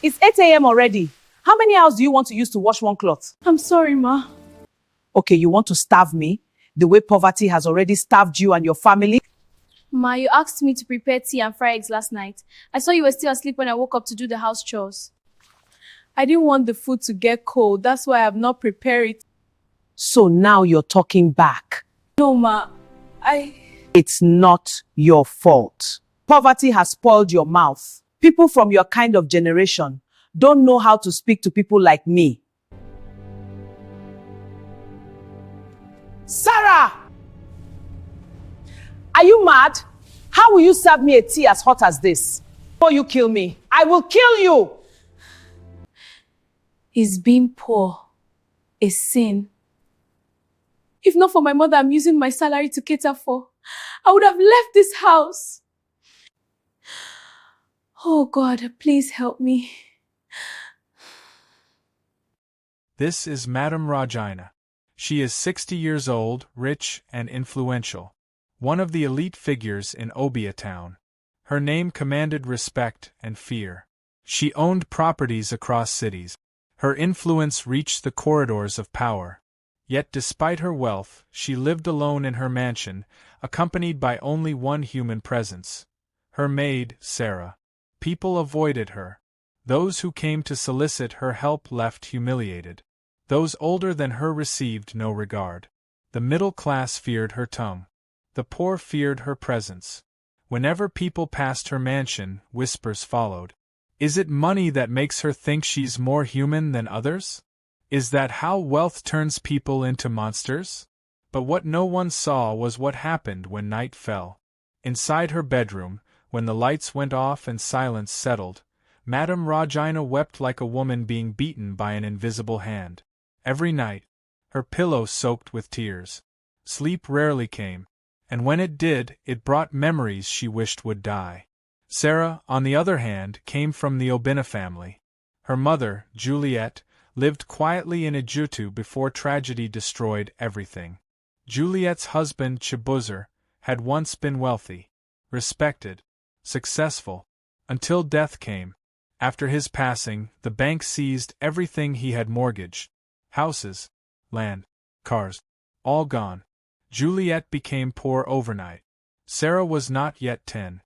It's 8 a.m. already. How many hours do you want to use to wash one cloth? I'm sorry, Ma. Okay, you want to starve me? The way poverty has already starved you and your family? Ma, you asked me to prepare tea and fry eggs last night. I saw you were still asleep when I woke up to do the house chores. I didn't want the food to get cold. That's why I have not prepared it. So now you're talking back. No, Ma. It's not your fault. Poverty has spoiled your mouth. People from your kind of generation don't know how to speak to people like me. Sara! Are you mad? How will you serve me a tea as hot as this? Before you kill me, I will kill you! Is being poor a sin? If not for my mother I'm using my salary to cater for, I would have left this house. Oh God, please help me. This is Madame Regina. She is 60 years old, rich, and influential. One of the elite figures in Obia town. Her name commanded respect and fear. She owned properties across cities. Her influence reached the corridors of power. Yet despite her wealth, she lived alone in her mansion, accompanied by only one human presence. Her maid, Sara. People avoided her. Those who came to solicit her help left humiliated. Those older than her received no regard. The middle class feared her tongue. The poor feared her presence. Whenever people passed her mansion, whispers followed. Is it money that makes her think she's more human than others? Is that how wealth turns people into monsters? But what no one saw was what happened when night fell. Inside her bedroom, when the lights went off and silence settled, Madame Regina wept like a woman being beaten by an invisible hand. Every night, her pillow soaked with tears. Sleep rarely came, and when it did, it brought memories she wished would die. Sara, on the other hand, came from the Obina family. Her mother, Juliet, lived quietly in Ejutu before tragedy destroyed everything. Juliet's husband, Chibuzer, had once been wealthy, respected, successful, until death came. After his passing, the bank seized everything he had mortgaged. Houses, land, cars, all gone. Juliet became poor overnight. Sara was not yet 10.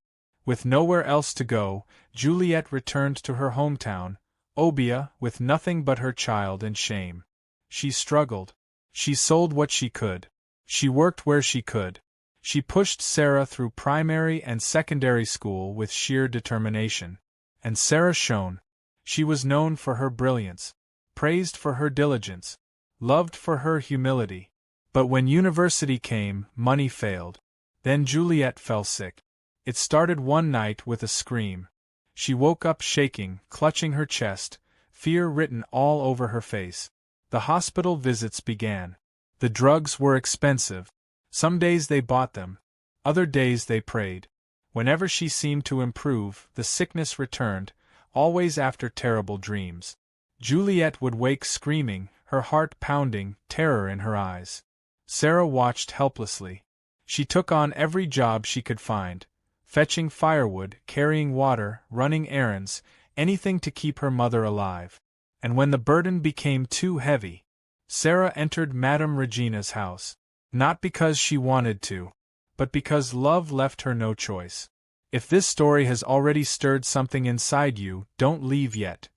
With nowhere else to go, Juliet returned to her hometown, Obia, with nothing but her child and shame. She struggled. She sold what she could. She worked where she could. She pushed Sara through primary and secondary school with sheer determination. And Sara shone. She was known for her brilliance, praised for her diligence, loved for her humility. But when university came, money failed. Then Juliet fell sick. It started one night with a scream. She woke up shaking, clutching her chest, fear written all over her face. The hospital visits began. The drugs were expensive. Some days they bought them. Other days they prayed. Whenever she seemed to improve, the sickness returned, always after terrible dreams. Juliet would wake screaming, her heart pounding, terror in her eyes. Sara watched helplessly. She took on every job she could find, fetching firewood, carrying water, running errands, anything to keep her mother alive. And when the burden became too heavy, Sara entered Madame Regina's house. Not because she wanted to, but because love left her no choice. If this story has already stirred something inside you, don't leave yet.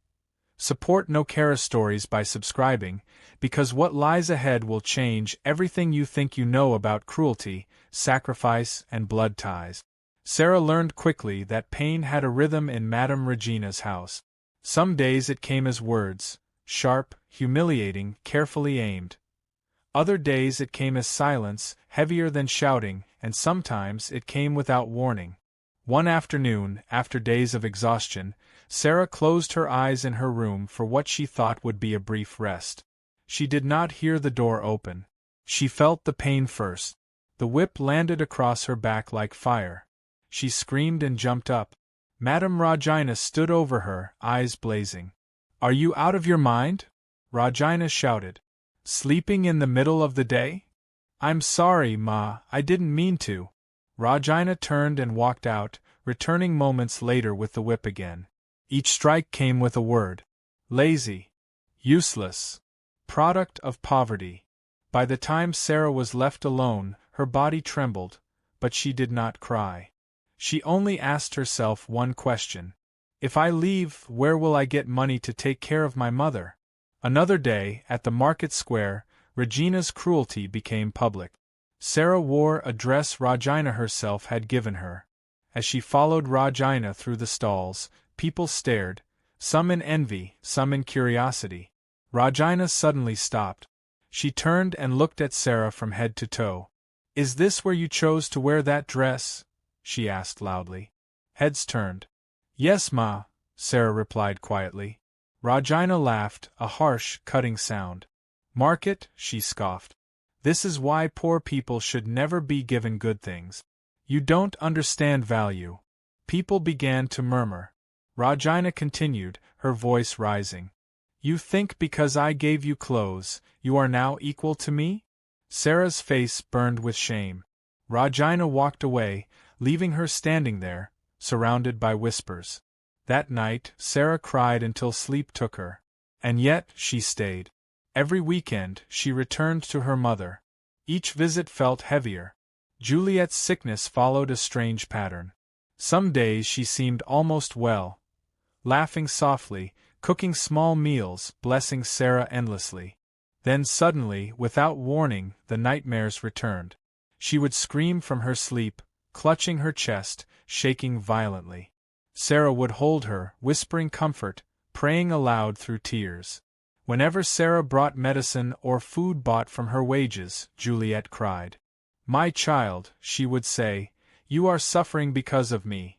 Support No Cara Stories by subscribing, because what lies ahead will change everything you think you know about cruelty, sacrifice, and blood ties. Sara learned quickly that pain had a rhythm in Madame Regina's house. Some days it came as words, sharp, humiliating, carefully aimed. Other days it came as silence, heavier than shouting, and sometimes it came without warning. One afternoon, after days of exhaustion, Sara closed her eyes in her room for what she thought would be a brief rest. She did not hear the door open. She felt the pain first. The whip landed across her back like fire. She screamed and jumped up. Madame Regina stood over her, eyes blazing. "Are you out of your mind?" Regina shouted. "Sleeping in the middle of the day?" "I'm sorry, Ma, I didn't mean to." Regina turned and walked out, returning moments later with the whip again. Each strike came with a word. Lazy. Useless. Product of poverty. By the time Sara was left alone, her body trembled, but she did not cry. She only asked herself one question. If I leave, where will I get money to take care of my mother? Another day, at the market square, Regina's cruelty became public. Sara wore a dress Regina herself had given her. As she followed Regina through the stalls, people stared, some in envy, some in curiosity. Regina suddenly stopped. She turned and looked at Sara from head to toe. "Is this where you chose to wear that dress?" she asked loudly. Heads turned. "Yes, ma," Sara replied quietly. Regina laughed, a harsh, cutting sound. "Market," she scoffed. "This is why poor people should never be given good things. You don't understand value." People began to murmur. Regina continued, her voice rising. "You think because I gave you clothes, you are now equal to me?" Sara's face burned with shame. Regina walked away, leaving her standing there, surrounded by whispers. That night, Sara cried until sleep took her. And yet, she stayed. Every weekend, she returned to her mother. Each visit felt heavier. Juliet's sickness followed a strange pattern. Some days she seemed almost well, laughing softly, cooking small meals, blessing Sara endlessly. Then suddenly, without warning, the nightmares returned. She would scream from her sleep, clutching her chest, shaking violently. Sara would hold her, whispering comfort, praying aloud through tears. Whenever Sara brought medicine or food bought from her wages, Juliet cried. "My child," she would say, "you are suffering because of me."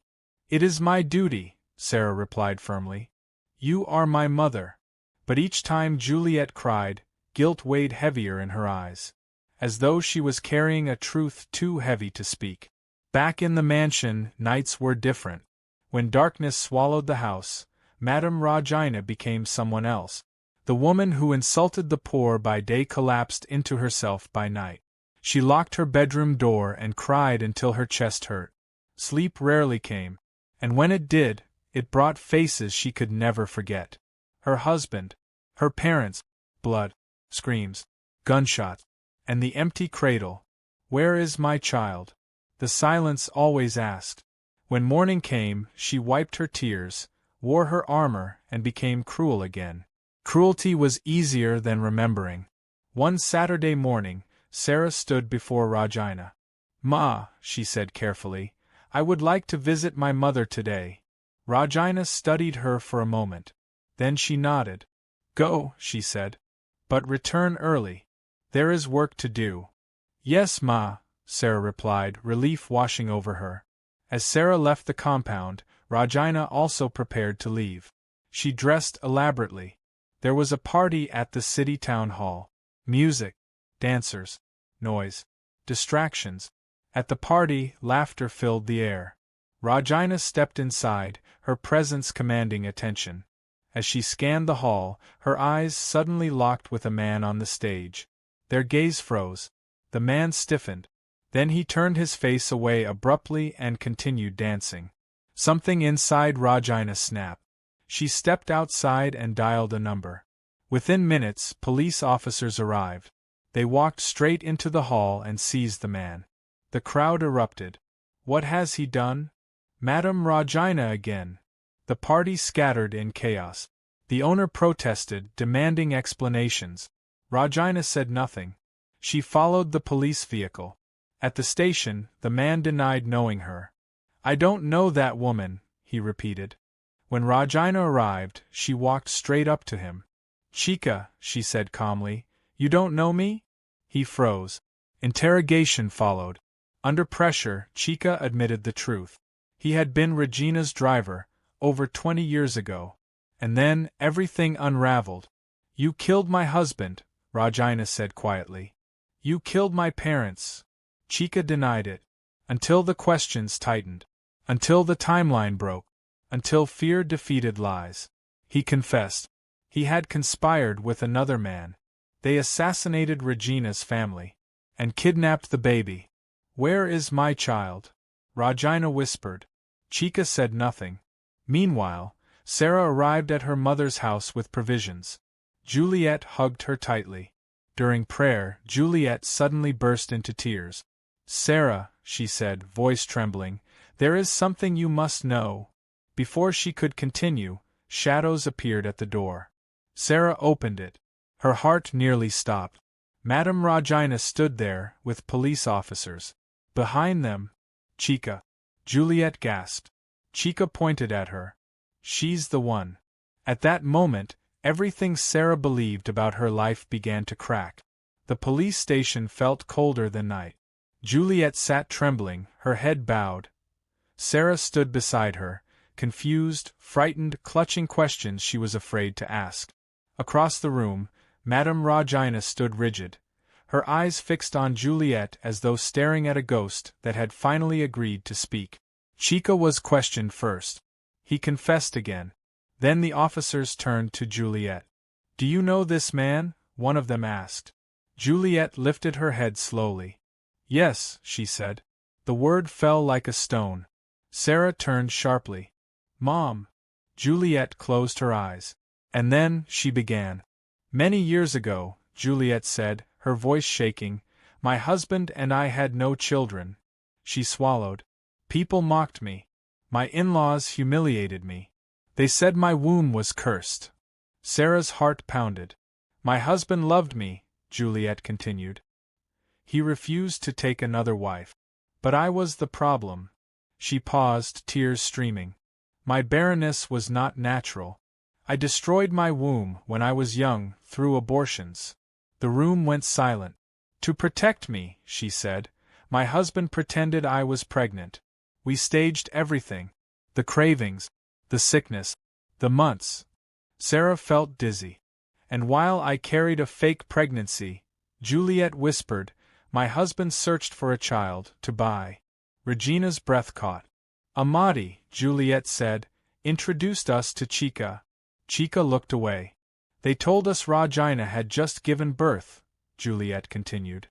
"It is my duty," Sara replied firmly. "You are my mother." But each time Juliet cried, guilt weighed heavier in her eyes, as though she was carrying a truth too heavy to speak. Back in the mansion, nights were different. When darkness swallowed the house, Madame Regina became someone else. The woman who insulted the poor by day collapsed into herself by night. She locked her bedroom door and cried until her chest hurt. Sleep rarely came, and when it did, it brought faces she could never forget. Her husband, her parents, blood, screams, gunshots, and the empty cradle. "Where is my child?" The silence always asked. When morning came, she wiped her tears, wore her armor, and became cruel again. Cruelty was easier than remembering. One Saturday morning, Sara stood before Regina. "Ma," she said carefully, "I would like to visit my mother today." Regina studied her for a moment. Then she nodded. "Go," she said. "But return early. There is work to do." "Yes, ma," Sara replied, relief washing over her. As Sara left the compound, Regina also prepared to leave. She dressed elaborately. There was a party at the city town hall. Music, dancers, noise, distractions. At the party, laughter filled the air. Regina stepped inside, her presence commanding attention. As she scanned the hall, her eyes suddenly locked with a man on the stage. Their gaze froze. The man stiffened. Then he turned his face away abruptly and continued dancing. Something inside Regina snapped. She stepped outside and dialed a number. Within minutes, police officers arrived. They walked straight into the hall and seized the man. The crowd erupted. "What has he done?" "Madame Regina again." The party scattered in chaos. The owner protested, demanding explanations. Regina said nothing. She followed the police vehicle. At the station, the man denied knowing her. "I don't know that woman," he repeated. When Regina arrived, she walked straight up to him. "Chica," she said calmly, "you don't know me?" He froze. Interrogation followed. Under pressure, Chica admitted the truth. He had been Regina's driver, over 20 years ago. And then, everything unraveled. "You killed my husband," Regina said quietly. "You killed my parents." Chica denied it. Until the questions tightened. Until the timeline broke. Until fear defeated lies. He confessed. He had conspired with another man. They assassinated Regina's family. And kidnapped the baby. "Where is my child?" Regina whispered. Chica said nothing. Meanwhile, Sara arrived at her mother's house with provisions. Juliet hugged her tightly. During prayer, Juliet suddenly burst into tears. "Sara," she said, voice trembling, "there is something you must know." Before she could continue, shadows appeared at the door. Sara opened it. Her heart nearly stopped. Madame Regina stood there, with police officers. Behind them, Chica. Juliet gasped. Chica pointed at her. "She's the one." At that moment, everything Sara believed about her life began to crack. The police station felt colder than night. Juliet sat trembling, her head bowed. Sara stood beside her, confused, frightened, clutching questions she was afraid to ask. Across the room, Madame Regina stood rigid, her eyes fixed on Juliet as though staring at a ghost that had finally agreed to speak. Chica was questioned first. He confessed again. Then the officers turned to Juliet. "Do you know this man?" one of them asked. Juliet lifted her head slowly. "Yes," she said. The word fell like a stone. Sara turned sharply. "Mom!" Juliet closed her eyes. And then, she began. "Many years ago," Juliet said, her voice shaking, "my husband and I had no children." She swallowed. "People mocked me. My in-laws humiliated me. They said my womb was cursed." Sara's heart pounded. "My husband loved me," Juliet continued. "He refused to take another wife. But I was the problem." She paused, tears streaming. "My barrenness was not natural. I destroyed my womb when I was young, through abortions." The room went silent. "To protect me," she said, "my husband pretended I was pregnant. We staged everything. The cravings, the sickness, the months." Sara felt dizzy. "And while I carried a fake pregnancy," Juliet whispered, "my husband searched for a child to buy." Regina's breath caught. "Amati," Juliet said, "introduced us to Chica." Chica looked away. "They told us Regina had just given birth," Juliet continued.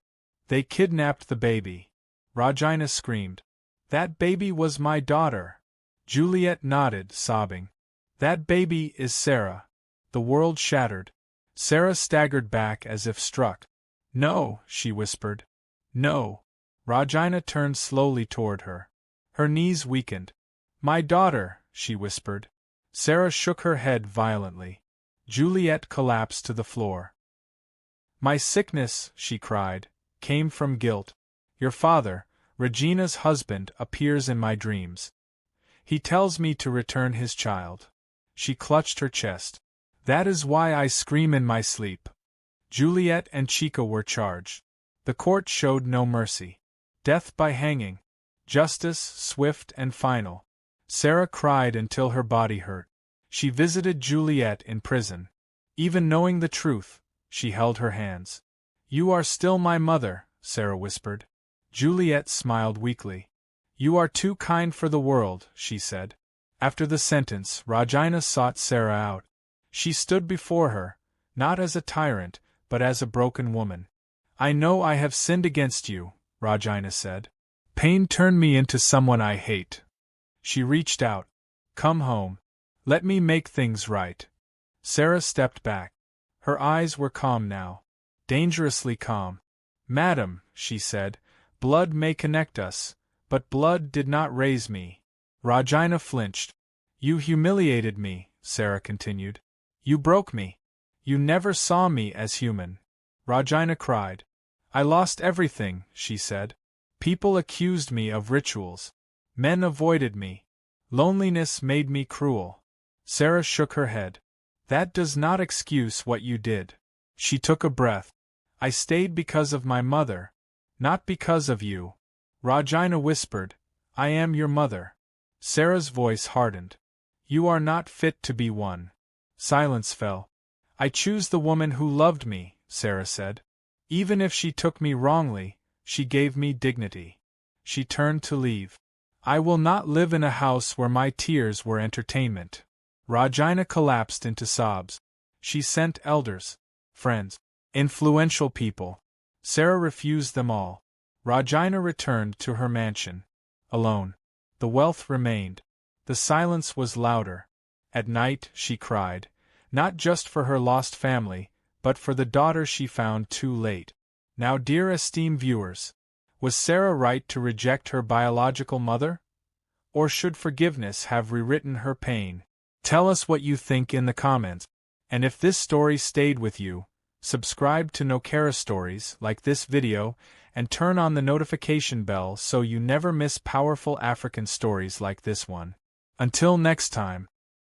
"They kidnapped the baby." Regina screamed. "That baby was my daughter." Juliet nodded, sobbing. "That baby is Sara." The world shattered. Sara staggered back as if struck. "No," she whispered. "No." Regina turned slowly toward her. Her knees weakened. "My daughter," she whispered. Sara shook her head violently. Juliet collapsed to the floor. "My sickness," she cried, "came from guilt. Your father, Regina's husband, appears in my dreams. He tells me to return his child." She clutched her chest. "That is why I scream in my sleep." Juliet and Chica were charged. The court showed no mercy. Death by hanging. Justice, swift and final. Sara cried until her body hurt. She visited Juliet in prison. Even knowing the truth, she held her hands. "You are still my mother," Sara whispered. Juliet smiled weakly. "You are too kind for the world," she said. After the sentence, Regina sought Sara out. She stood before her, not as a tyrant, but as a broken woman. "I know I have sinned against you," Regina said. "Pain turned me into someone I hate." She reached out. "Come home. Let me make things right." Sara stepped back. Her eyes were calm now. Dangerously calm. "Madam," she said, "blood may connect us, but blood did not raise me." Regina flinched. "You humiliated me," Sara continued. "You broke me. You never saw me as human." Regina cried. "I lost everything," she said. "People accused me of rituals. Men avoided me. Loneliness made me cruel." Sara shook her head. "That does not excuse what you did." She took a breath. "I stayed because of my mother, not because of you." Regina whispered, "I am your mother." Sara's voice hardened. "You are not fit to be one." Silence fell. "I choose the woman who loved me," Sara said. "Even if she took me wrongly, she gave me dignity." She turned to leave. "I will not live in a house where my tears were entertainment." Regina collapsed into sobs. She sent elders, friends, influential people. Sara refused them all. Regina returned to her mansion. Alone. The wealth remained. The silence was louder. At night, she cried, not just for her lost family, but for the daughter she found too late. Now, dear esteemed viewers, was Sara right to reject her biological mother? Or should forgiveness have rewritten her pain? Tell us what you think in the comments. And if this story stayed with you, subscribe to Nokara Stories, like this video, and turn on the notification bell so you never miss powerful African stories like this one. Until next time.